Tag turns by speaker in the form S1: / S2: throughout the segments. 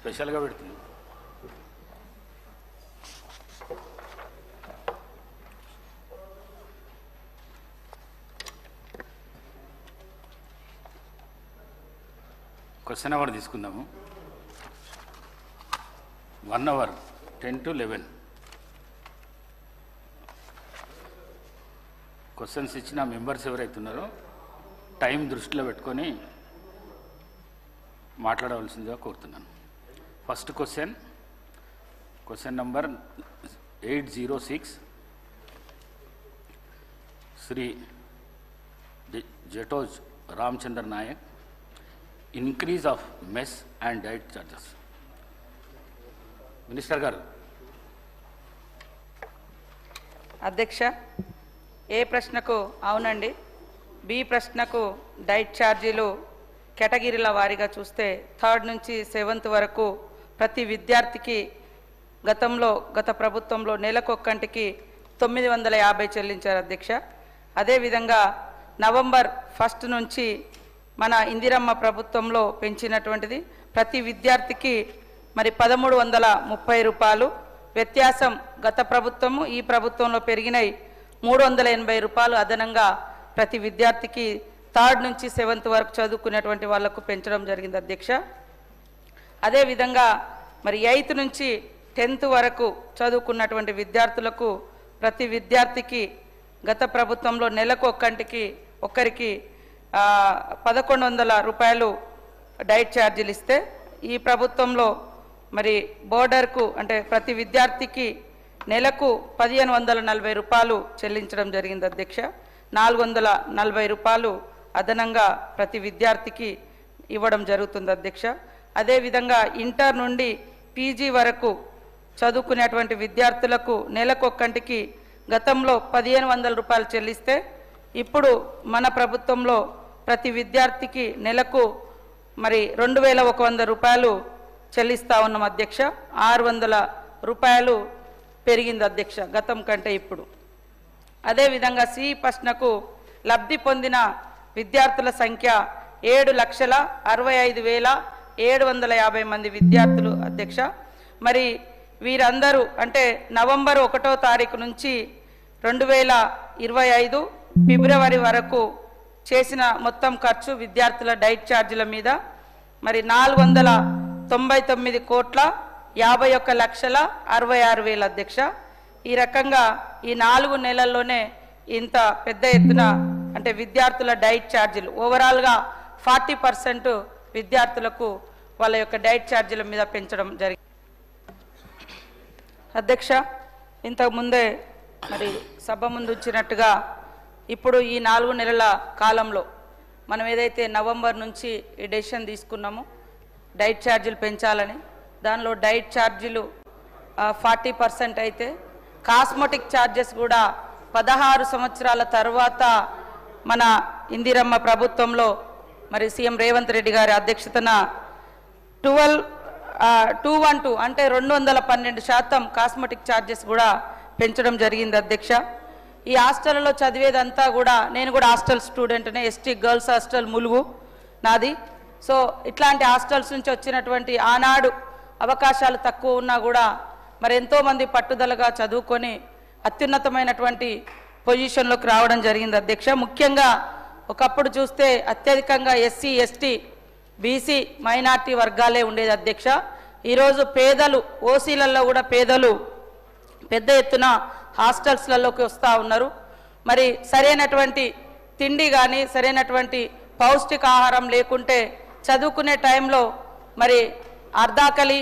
S1: స్పెషల్గా పెడుతుంది. Question hour తీసుకుందాము. 1 hour 10 to 11 క్వశ్చన్స్ ఇచ్చిన మెంబర్స్ ఎవరైతే ఉన్నారో టైం దృష్టిలో పెట్టుకొని మాట్లాడవలసిందిగా కోరుతున్నాను. First question number 806 Shri Jatoth Ramachandra Naik, increase of mess and diet charges. Minister గారు.
S2: అధ్యక్ష, ఏ ప్రశ్నకు అవునండి, బి ప్రశ్నకు డైట్ ఛార్జీలు కేటగిరీల వారీగా చూస్తే 3rd నుంచి 7th వరకు ప్రతి విద్యార్థికి గత ప్రభుత్వంలో నెలకొక్కంటికి 950 చెల్లించారు అధ్యక్ష. అదేవిధంగా నవంబర్ 1 నుంచి మన ఇందిరమ్మ ప్రభుత్వంలో పెంచినటువంటిది ప్రతి విద్యార్థికి మరి 1330 రూపాయలు. వ్యత్యాసం గత ప్రభుత్వము ఈ ప్రభుత్వంలో పెరిగినాయి 380 రూపాయలు అదనంగా ప్రతి విద్యార్థికి 3rd నుంచి 7th వరకు చదువుకునేటువంటి వాళ్లకు పెంచడం జరిగింది అధ్యక్ష. అదేవిధంగా మరి 8th నుంచి 10th వరకు చదువుకున్నటువంటి విద్యార్థులకు ప్రతి విద్యార్థికి గత ప్రభుత్వంలో నెలకు ఒక్కరికి 1100 రూపాయలు డైట్ ఛార్జీలు ఇస్తే ఈ ప్రభుత్వంలో మరి బోర్డర్కు అంటే ప్రతి విద్యార్థికి నెలకు 1540 రూపాయలు చెల్లించడం జరిగింది అధ్యక్ష. 440 రూపాయలు అదనంగా ప్రతి విద్యార్థికి ఇవ్వడం జరుగుతుంది అధ్యక్ష. అదేవిధంగా ఇంటర్ నుండి పీజీ వరకు చదువుకునేటువంటి విద్యార్థులకు నెలకొక్కంటికి గతంలో 1500 రూపాయలు చెల్లిస్తే ఇప్పుడు మన ప్రభుత్వంలో ప్రతి విద్యార్థికి నెలకు మరి 2100 రూపాయలు చెల్లిస్తా ఉన్నాం అధ్యక్ష. 600 రూపాయలు పెరిగింది అధ్యక్ష గతం కంటే ఇప్పుడు. అదేవిధంగా సి ప్రశ్నకు లబ్ధి పొందిన విద్యార్థుల సంఖ్య 7,65,750 మంది విద్యార్థులు అధ్యక్ష. మరి వీరందరూ అంటే నవంబర్ 1వ తారీఖు నుంచి 2025 ఫిబ్రవరి వరకు చేసిన మొత్తం ఖర్చు విద్యార్థుల డైట్ ఛార్జీల మీద మరి 499,51,66,000 అధ్యక్ష. ఈ రకంగా ఈ 4 నెలల్లోనే ఇంత పెద్ద ఎత్తున అంటే విద్యార్థుల డైట్ ఛార్జీలు ఓవరాల్గా 40% విద్యార్థులకు వాళ్ళ యొక్క డైట్ ఛార్జీల మీద పెంచడం జరిగింది అధ్యక్ష. ఇంతకుముందే మరి సభ ముందు ఉంచినట్టుగా ఇప్పుడు ఈ 4 నెలల కాలంలో మనం ఏదైతే నవంబర్ నుంచి ఈ డెసిషన్ తీసుకున్నామో డైట్ ఛార్జీలు పెంచాలని, దానిలో డైట్ ఛార్జీలు 40% అయితే కాస్మెటిక్ ఛార్జెస్ కూడా 16 సంవత్సరాల తర్వాత మన ఇందిరమ్మ ప్రభుత్వంలో మరి సీఎం రేవంత్ రెడ్డి గారి అధ్యక్షతన 212 అంటే 212% కాస్మెటిక్ ఛార్జెస్ కూడా పెంచడం జరిగింది అధ్యక్ష. ఈ హాస్టల్లో చదివేదంతా కూడా నేను కూడా హాస్టల్ స్టూడెంట్నే, ఎస్టీ గర్ల్స్ హాస్టల్ ములుగు నాది. సో ఇట్లాంటి హాస్టల్స్ నుంచి వచ్చినటువంటి ఆనాడు అవకాశాలు తక్కువ ఉన్నా కూడా మరి ఎంతోమంది పట్టుదలగా చదువుకొని అత్యున్నతమైనటువంటి పొజిషన్లోకి రావడం జరిగింది అధ్యక్ష. ముఖ్యంగా ఒకప్పుడు చూస్తే అత్యధికంగా ఎస్సీ ఎస్టీ బీసీ మైనార్టీ వర్గాలే ఉండేది అధ్యక్ష. ఈరోజు పేదలు ఓసీలలో కూడా పేదలు పెద్ద ఎత్తున హాస్టల్స్లలోకి వస్తూ ఉన్నారు. మరి సరైనటువంటి తిండి కానీ సరైనటువంటి పౌష్టికాహారం లేకుంటే చదువుకునే టైంలో మరి అర్ధాకలి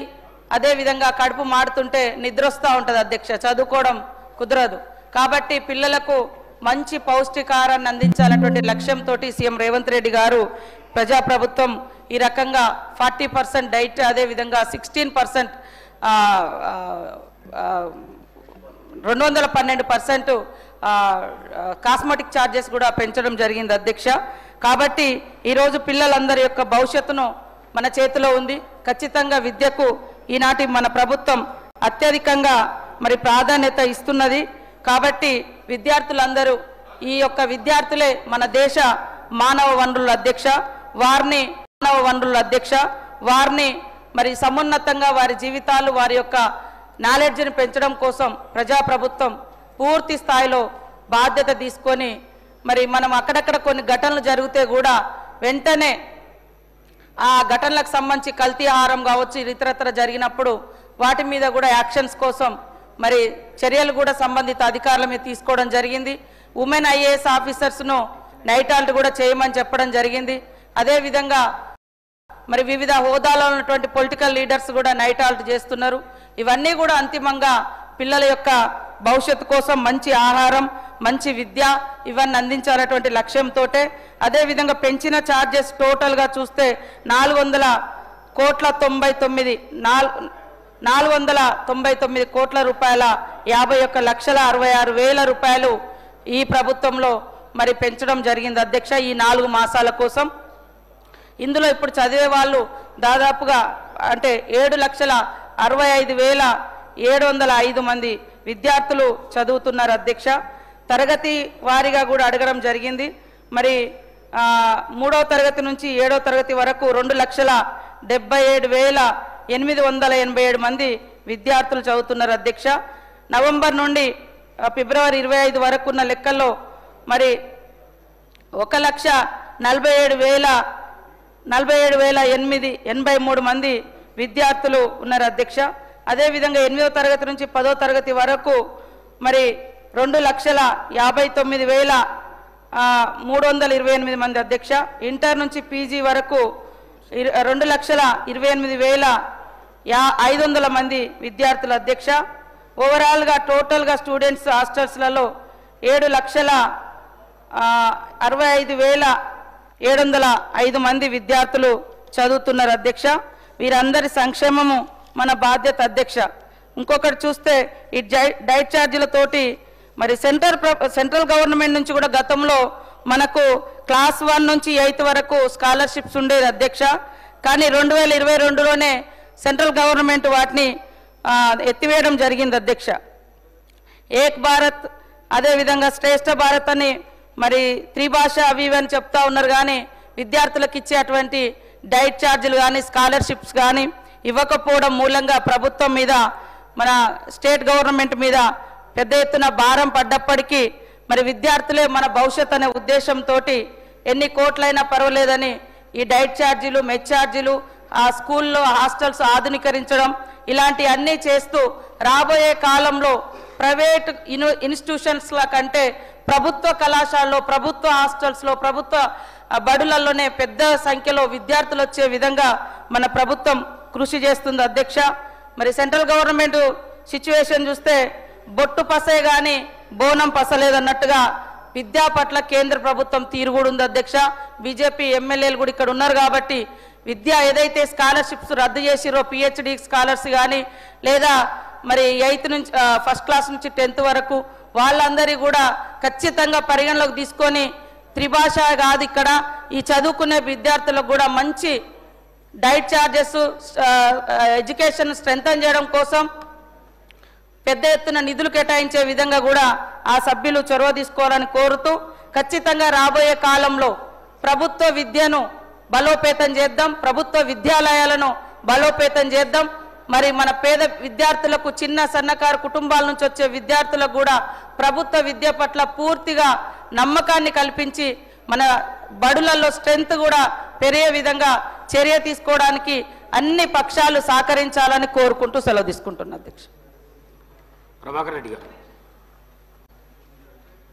S2: అదేవిధంగా కడుపు మాడుతుంటే నిద్ర వస్తూ ఉంటుంది అధ్యక్ష, చదువుకోవడం కుదరదు. కాబట్టి పిల్లలకు మంచి పౌష్టికాహారాన్ని అందించాలన్నటువంటి లక్ష్యంతో సీఎం రేవంత్ రెడ్డి గారు ప్రజాప్రభుత్వం ఈ రకంగా 40% డైట్ అదేవిధంగా 16% 212% కాస్మెటిక్ ఛార్జెస్ కూడా పెంచడం జరిగింది అధ్యక్ష. కాబట్టి ఈరోజు పిల్లలందరి యొక్క భవిష్యత్తును మన చేతిలో ఉంది. ఖచ్చితంగా విద్యకు ఈనాటి మన ప్రభుత్వం అత్యధికంగా మరి ప్రాధాన్యత ఇస్తున్నది. కాబట్టి విద్యార్థులందరూ ఈ యొక్క విద్యార్థులే మన దేశ మానవ వనరుల అధ్యక్ష, వారిని మరి సమున్నతంగా వారి జీవితాలు వారి యొక్క నాలెడ్జ్ని పెంచడం కోసం ప్రజాప్రభుత్వం పూర్తి స్థాయిలో బాధ్యత తీసుకొని మరి మనం అక్కడక్కడ కొన్ని ఘటనలు జరిగితే కూడా వెంటనే ఆ ఘటనలకు సంబంధించి కల్తీ ఆహారం కావచ్చు ఇతరత్ర జరిగినప్పుడు వాటి మీద కూడా యాక్షన్స్ కోసం మరి చర్యలు కూడా సంబంధిత అధికారుల మీద తీసుకోవడం జరిగింది. ఉమెన్ ఐఏఎస్ ఆఫీసర్స్ను నైట్ హాల్ట్ కూడా చేయమని చెప్పడం జరిగింది. అదేవిధంగా మరి వివిధ హోదాలో ఉన్నటువంటి పొలిటికల్ లీడర్స్ కూడా నైట్ హాల్ట్ చేస్తున్నారు. ఇవన్నీ కూడా అంతిమంగా పిల్లల యొక్క భవిష్యత్తు కోసం మంచి ఆహారం మంచి విద్య ఇవన్నీ అందించాలనేటువంటి లక్ష్యంతో అదేవిధంగా పెంచిన ఛార్జెస్ టోటల్గా చూస్తే 499 కోట్ల రూపాయల 51,66,000 రూపాయలు ఈ ప్రభుత్వంలో మరి పెంచడం జరిగింది అధ్యక్ష ఈ 4 మాసాల కోసం. ఇందులో ఇప్పుడు చదివే వాళ్ళు దాదాపుగా అంటే 7,65,705 మంది విద్యార్థులు చదువుతున్నారు అధ్యక్ష. తరగతి వారీగా కూడా అడగడం జరిగింది. మరి 3వ తరగతి నుంచి 7వ తరగతి వరకు 2,77,887 మంది విద్యార్థులు చదువుతున్నారు అధ్యక్ష. నవంబర్ నుండి ఫిబ్రవరి 25 వరకు ఉన్న లెక్కల్లో మరి 1,47,883 మంది విద్యార్థులు ఉన్నారు అధ్యక్ష. అదేవిధంగా 8వ తరగతి నుంచి 10వ తరగతి వరకు మరి 2,59,328 మంది అధ్యక్ష. ఇంటర్ నుంచి పీజీ వరకు 2,28,500 మంది విద్యార్థులు అధ్యక్ష. ఓవరాల్గా టోటల్గా స్టూడెంట్స్ హాస్టల్స్లలో 7,65,705 మంది విద్యార్థులు చదువుతున్నారు అధ్యక్ష. వీరందరి సంక్షేమము మన బాధ్యత అధ్యక్ష. ఇంకొకటి చూస్తే ఈ డైట్ ఛార్జీలతోటి మరి సెంట్రల్ గవర్నమెంట్ నుంచి కూడా గతంలో మనకు క్లాస్ 1 నుంచి 8th వరకు స్కాలర్షిప్స్ ఉండేది అధ్యక్ష. కానీ 2022లోనే సెంట్రల్ గవర్నమెంట్ వాటిని ఎత్తివేయడం జరిగింది అధ్యక్ష. ఏక్ భారత్ అదేవిధంగా శ్రేష్ఠ భారత్ అని మరి త్రిభాష అవి అని చెప్తా ఉన్నారు. కానీ విద్యార్థులకు ఇచ్చే అటువంటి డైట్ ఛార్జీలు కానీ స్కాలర్షిప్స్ కానీ ఇవ్వకపోవడం మూలంగా ప్రభుత్వం మీద మన స్టేట్ గవర్నమెంట్ మీద పెద్ద ఎత్తున భారం పడ్డప్పటికీ మరి విద్యార్థులే మన భవిష్యత్ అనే ఉద్దేశంతో ఎన్ని కోట్లైనా పర్వాలేదని ఈ డైట్ ఛార్జీలు మెస్ ఛార్జీలు ఆ స్కూల్లో హాస్టల్స్ ఆధునీకరించడం ఇలాంటి అన్నీ చేస్తూ రాబోయే కాలంలో ప్రైవేట్ ఇన్స్టిట్యూషన్స్ల కంటే ప్రభుత్వ కళాశాలలో ప్రభుత్వ హాస్టల్స్లో ప్రభుత్వ బడులలోనే పెద్ద సంఖ్యలో విద్యార్థులు వచ్చే విధంగా మన ప్రభుత్వం కృషి చేస్తుంది అధ్యక్ష. మరి సెంట్రల్ గవర్నమెంట్ సిచ్యువేషన్ చూస్తే బొట్టు పసే కానీ బోనం పసలేదన్నట్టుగా విద్యా పట్ల కేంద్ర ప్రభుత్వం తీరు కూడా ఉంది అధ్యక్ష. బీజేపీ ఎమ్మెల్యేలు కూడా ఇక్కడ ఉన్నారు కాబట్టి విద్య ఏదైతే స్కాలర్షిప్స్ రద్దు చేసిరో పిహెచ్డి స్కాలర్స్ కానీ లేదా మరి 8th నుంచి 1st క్లాస్ నుంచి 10th వరకు వాళ్ళందరి కూడా ఖచ్చితంగా పరిగణలోకి తీసుకొని త్రిభాష కాదు ఇక్కడ ఈ చదువుకునే విద్యార్థులకు కూడా మంచి డైట్ ఛార్జెస్ ఎడ్యుకేషన్ స్ట్రెంథన్ చేయడం కోసం పెద్ద ఎత్తున నిధులు కేటాయించే విధంగా కూడా ఆ సభ్యులు చొరవ తీసుకోవాలని కోరుతూ ఖచ్చితంగా రాబోయే కాలంలో ప్రభుత్వ విద్యను బలోపేతం చేద్దాం, ప్రభుత్వ విద్యాలయాలను బలోపేతం చేద్దాం. మరి మన పేద విద్యార్థులకు చిన్న సన్నకారు కుటుంబాల నుంచి వచ్చే విద్యార్థులకు కూడా ప్రభుత్వ విద్య పట్ల పూర్తిగా నమ్మకాన్ని కల్పించి మన బడులలో స్ట్రెంత్ కూడా పెరిగే విధంగా చర్య తీసుకోవడానికి అన్ని పక్షాలు సహకరించాలని కోరుకుంటూ సెలవు తీసుకుంటున్నా అధ్యక్ష.
S1: ప్రభాకర్ రెడ్డి గారు.